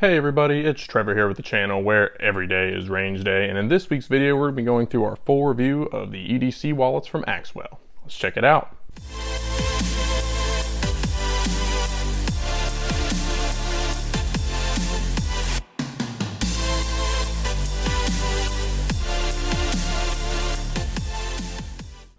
Hey everybody, it's Trevor here with the channel where every day is range day, and in this week's video we're going to be going through our full review of the EDC wallets from Axwell. Let's check it out.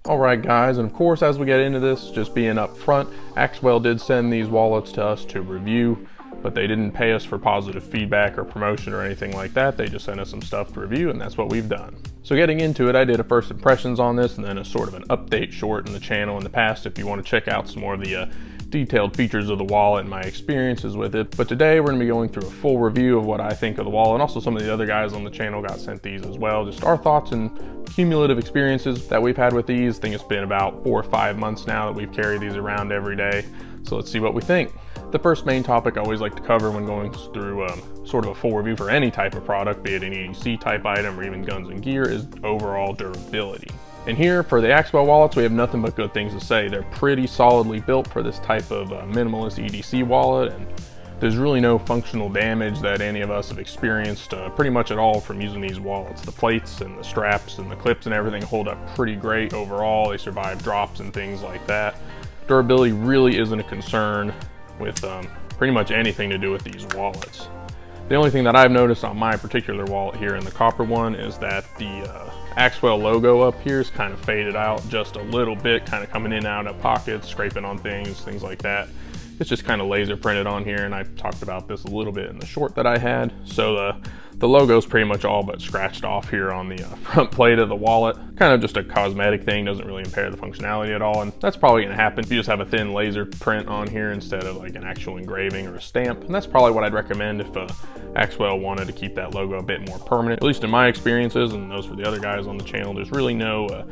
Alright guys, and of course as we get into this, just being up front, Axwell did send these wallets to us to review, but they didn't pay us for positive feedback or promotion or anything like that. They just sent us some stuff to review, and that's what we've done. So getting into it, I did a first impressions on this and then a sort of an update short in the channel in the past if you want to check out some more of the detailed features of the wallet and my experiences with it. But today we're going to be going through a full review of what I think of the wallet, and also some of the other guys on the channel got sent these as well. Just our thoughts and cumulative experiences that we've had with these. I think it's been about 4 or 5 months now that we've carried these around every day. So let's see what we think. The first main topic I always like to cover when going through sort of a full review for any type of product, be it an EDC type item or even guns and gear, is overall durability. And here for the Axwell wallets, we have nothing but good things to say. They're pretty solidly built for this type of minimalist EDC wallet, and there's really no functional damage that any of us have experienced pretty much at all from using these wallets. The plates and the straps and the clips and everything hold up pretty great overall. They survive drops and things like that. Durability really isn't a concern with pretty much anything to do with these wallets. The only thing that I've noticed on my particular wallet here in the copper one is that the Axwell logo up here is kind of faded out just a little bit, kind of coming in and out of pockets, scraping on things like that. It's just kind of laser printed on here, and I talked about this a little bit in the short that I had. So the logo's pretty much all but scratched off here on the front plate of the wallet. Kind of just a cosmetic thing, doesn't really impair the functionality at all, and that's probably going to happen if you just have a thin laser print on here instead of like an actual engraving or a stamp. And that's probably what I'd recommend if Axwell wanted to keep that logo a bit more permanent. At least in my experiences, and those for the other guys on the channel, there's really no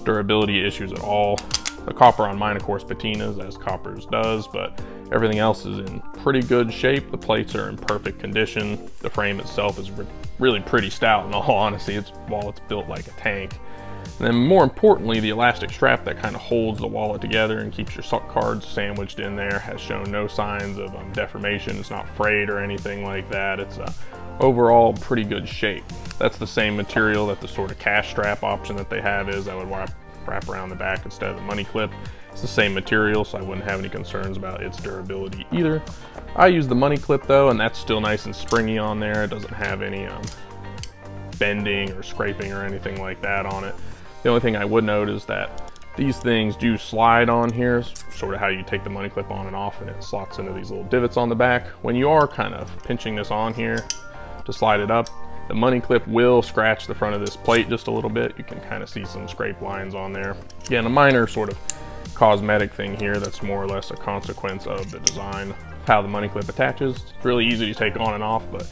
durability issues at all. The copper on mine, of course, patinas as coppers does, but everything else is in pretty good shape. The plates are in perfect condition. The frame itself is really pretty stout, in all honesty. It's built like a tank. And then more importantly, the elastic strap that kind of holds the wallet together and keeps your cards sandwiched in there has shown no signs of deformation. It's not frayed or anything like that. It's overall pretty good shape. That's the same material that the sort of cash strap option that they have is. I would wrap around the back instead of the money clip. It's the same material, so I wouldn't have any concerns about its durability either. I use the money clip though, and that's still nice and springy on there. It doesn't have any bending or scraping or anything like that on it. The only thing I would note is that these things do slide on here, sort of how you take the money clip on and off, and it slots into these little divots on the back. When you are kind of pinching this on here to slide it up, the money clip will scratch the front of this plate just a little bit. You can kind of see some scrape lines on there. Again, a minor sort of cosmetic thing here that's more or less a consequence of the design of how the money clip attaches. It's really easy to take on and off, but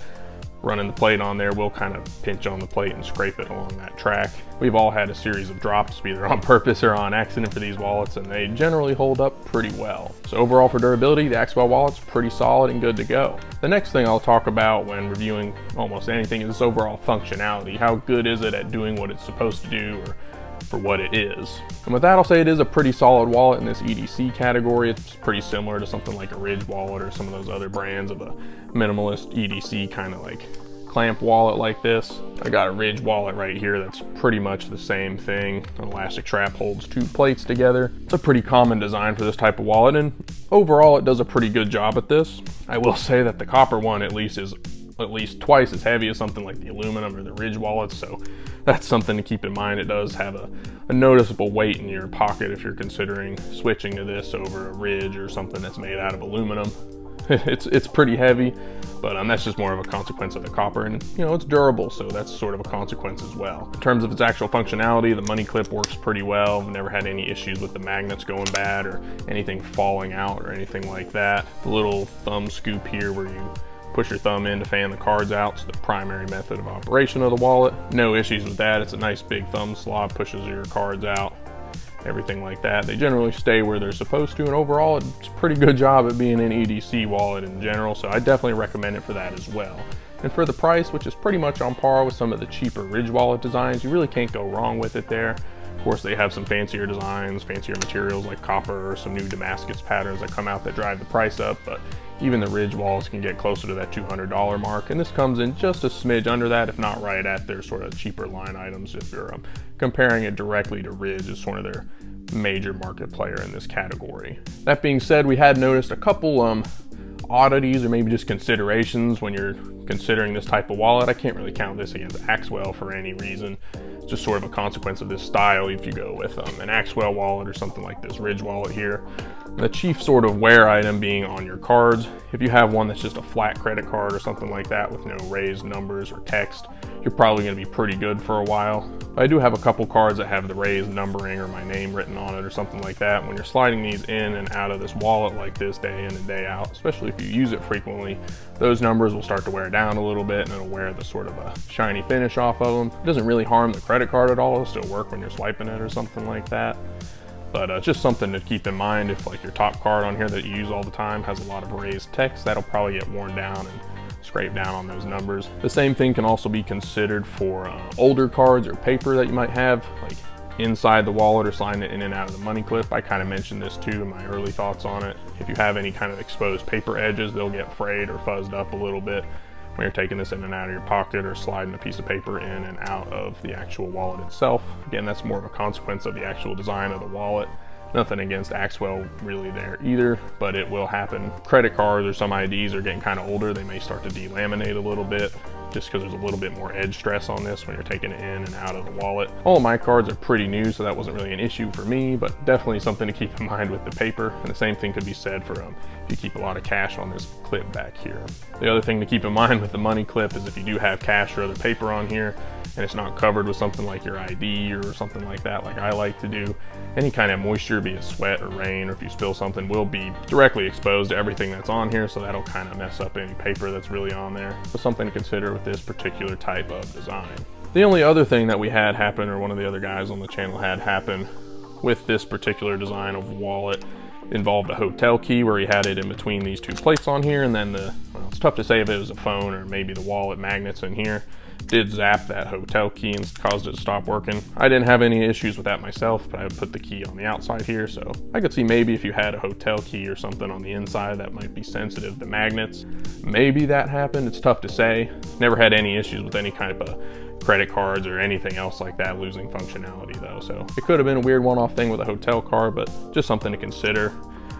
running the plate on there will kind of pinch on the plate and scrape it along that track. We've all had a series of drops, either on purpose or on accident, for these wallets, and they generally hold up pretty well. So overall for durability, the Axwell wallet's pretty solid and good to go. The next thing I'll talk about when reviewing almost anything is overall functionality. How good is it at doing what it's supposed to do, or for what it is. And with that, I'll say it is a pretty solid wallet in this EDC category. It's pretty similar to something like a Ridge wallet or some of those other brands of a minimalist EDC kind of like clamp wallet like this. I got a Ridge wallet right here that's pretty much the same thing. An elastic strap holds 2 plates together. It's a pretty common design for this type of wallet, and overall it does a pretty good job at this. I will say that the copper one at least is at least twice as heavy as something like the aluminum or the Ridge wallets, so that's something to keep in mind. It does have a noticeable weight in your pocket if you're considering switching to this over a Ridge or something that's made out of aluminum. It's pretty heavy, but that's just more of a consequence of the copper, and you know, it's durable, so that's sort of a consequence as well. In terms of its actual functionality, the money clip works pretty well. I've never had any issues with the magnets going bad or anything falling out or anything like that. The little thumb scoop here where you push your thumb in to fan the cards out, it's the primary method of operation of the wallet. No issues with that. It's a nice big thumb slot, pushes your cards out, everything like that. They generally stay where they're supposed to, and overall it's a pretty good job at being an EDC wallet in general, so I definitely recommend it for that as well. And for the price, which is pretty much on par with some of the cheaper Ridge wallet designs, you really can't go wrong with it there. Of course, they have some fancier designs, fancier materials like copper, or some new Damascus patterns that come out that drive the price up, but Even the Ridge wallets can get closer to that $200 mark, and this comes in just a smidge under that, if not right at their sort of cheaper line items if you're comparing it directly to Ridge as sort of their major market player in this category. That being said, we had noticed a couple oddities or maybe just considerations when you're considering this type of wallet. I can't really count this against Axwell for any reason. It's just sort of a consequence of this style if you go with an Axwell wallet or something like this Ridge wallet here. The chief sort of wear item being on your cards. If you have one that's just a flat credit card or something like that with no raised numbers or text, you're probably going to be pretty good for a while. But I do have a couple cards that have the raised numbering or my name written on it or something like that. When you're sliding these in and out of this wallet like this day in and day out, especially if you use it frequently, those numbers will start to wear down a little bit and it'll wear the sort of a shiny finish off of them. It doesn't really harm the credit card at all. It'll still work when you're swiping it or something like that. But just something to keep in mind if like your top card on here that you use all the time has a lot of raised text, that'll probably get worn down and scrape down on those numbers. The same thing can also be considered for older cards or paper that you might have like inside the wallet or sliding it in and out of the money clip. I kind of mentioned this too in my early thoughts on it. If you have any kind of exposed paper edges, they'll get frayed or fuzzed up a little bit when you're taking this in and out of your pocket or sliding a piece of paper in and out of the actual wallet itself. Again, that's more of a consequence of the actual design of the wallet. Nothing against Axwell really there either, but it will happen. Credit cards or some IDs are getting kind of older. They may start to delaminate a little bit just because there's a little bit more edge stress on this when you're taking it in and out of the wallet. All of my cards are pretty new, so that wasn't really an issue for me, but definitely something to keep in mind with the paper. And the same thing could be said for if you keep a lot of cash on this clip back here. The other thing to keep in mind with the money clip is if you do have cash or other paper on here and it's not covered with something like your ID or something like that, like I like to do, any kind of moisture, be it sweat or rain, or if you spill something, will be directly exposed to everything that's on here, so that'll kind of mess up any paper that's really on there. So something to consider with this particular type of design. The only other thing that we had happen, or one of the other guys on the channel had happen with this particular design of wallet, involved a hotel key where he had it in between these two plates on here, and then well, it's tough to say if it was a phone or maybe the wallet magnets in here did zap that hotel key and caused it to stop working. I didn't have any issues with that myself, but I would put the key on the outside here, so I could see maybe if you had a hotel key or something on the inside that might be sensitive to magnets, maybe that happened. It's tough to say. Never had any issues with any kind of credit cards or anything else like that losing functionality though, so it could have been a weird one-off thing with a hotel card, but just something to consider.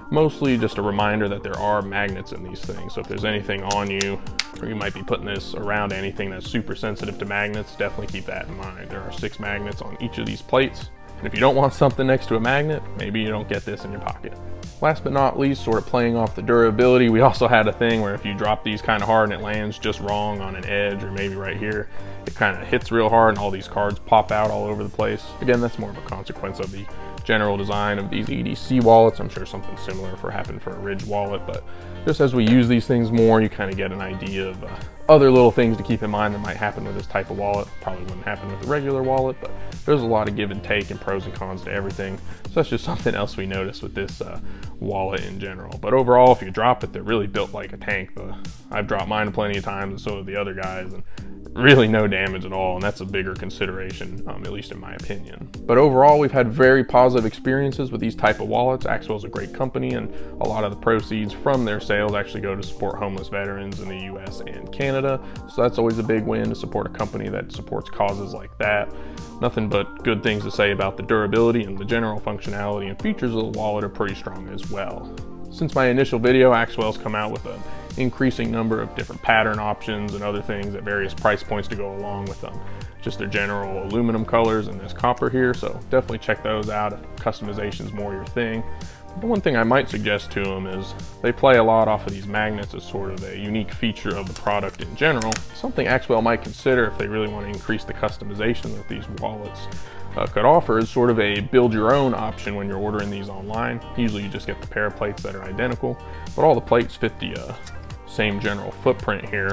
Mostly just a reminder that there are magnets in these things, so if there's anything on you or you might be putting this around anything that's super sensitive to magnets, definitely keep that in mind. There are 6 magnets on each of these plates, and if you don't want something next to a magnet, maybe you don't get this in your pocket. Last but not least, sort of playing off the durability, we also had a thing where if you drop these kind of hard and it lands just wrong on an edge or maybe right here, it kind of hits real hard and all these cards pop out all over the place. Again, that's more of a consequence of the general design of these EDC wallets. I'm sure something similar happened for a Ridge wallet, but just as we use these things more, you kind of get an idea of other little things to keep in mind that might happen with this type of wallet. Probably wouldn't happen with a regular wallet, but there's a lot of give and take and pros and cons to everything. So that's just something else we noticed with this wallet in general. But overall, if you drop it, they're really built like a tank. I've dropped mine plenty of times, and so have the other guys, and really no damage at all, and that's a bigger consideration, at least in my opinion. But overall, we've had very positive experiences with these type of wallets. Axwell's a great company, and a lot of the proceeds from their sales actually go to support homeless veterans in the US and Canada, so that's always a big win to support a company that supports causes like that. Nothing but good things to say about the durability, and the general functionality and features of the wallet are pretty strong as well. Since my initial video, Axwell's come out with an increasing number of different pattern options and other things at various price points to go along with them. Just their general aluminum colors and this copper here, so definitely check those out if customization's more your thing. The one thing I might suggest to them is they play a lot off of these magnets as sort of a unique feature of the product in general. Something Axwell might consider if they really want to increase the customization that these wallets could offer is sort of a build your own option when you're ordering these online. Usually you just get the pair of plates that are identical, but all the plates fit the same general footprint here.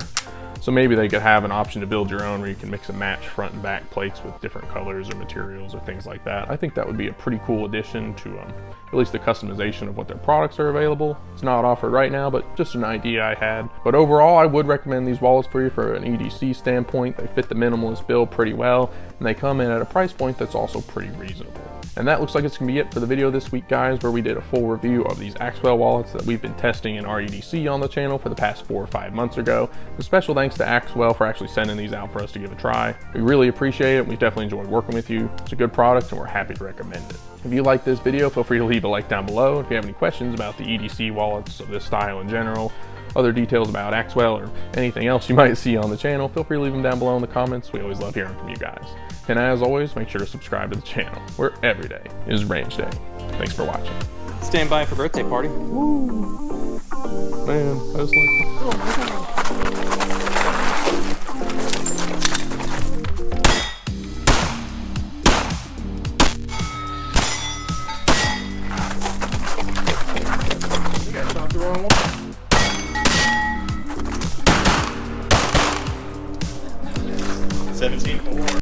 So maybe they could have an option to build your own where you can mix and match front and back plates with different colors or materials or things like that. I think that would be a pretty cool addition to at least the customization of what their products are available. It's not offered right now, but just an idea I had. But overall, I would recommend these wallets for you for an EDC standpoint. They fit the minimalist bill pretty well, and they come in at a price point that's also pretty reasonable. And that looks like it's going to be it for the video this week, guys, where we did a full review of these Axwell wallets that we've been testing in our EDC on the channel for the past 4 or 5 months ago. A special thanks to Axwell for actually sending these out for us to give a try. We really appreciate it. We definitely enjoyed working with you. It's a good product and we're happy to recommend it. If you like this video, feel free to leave a like down below. If you have any questions about the EDC wallets of this style in general, other details about Axwell, or anything else you might see on the channel, feel free to leave them down below in the comments. We always love hearing from you guys. And as always, make sure to subscribe to the channel, where every day is range day. Thanks for watching. Stand by for birthday party. Woo. Man, I just like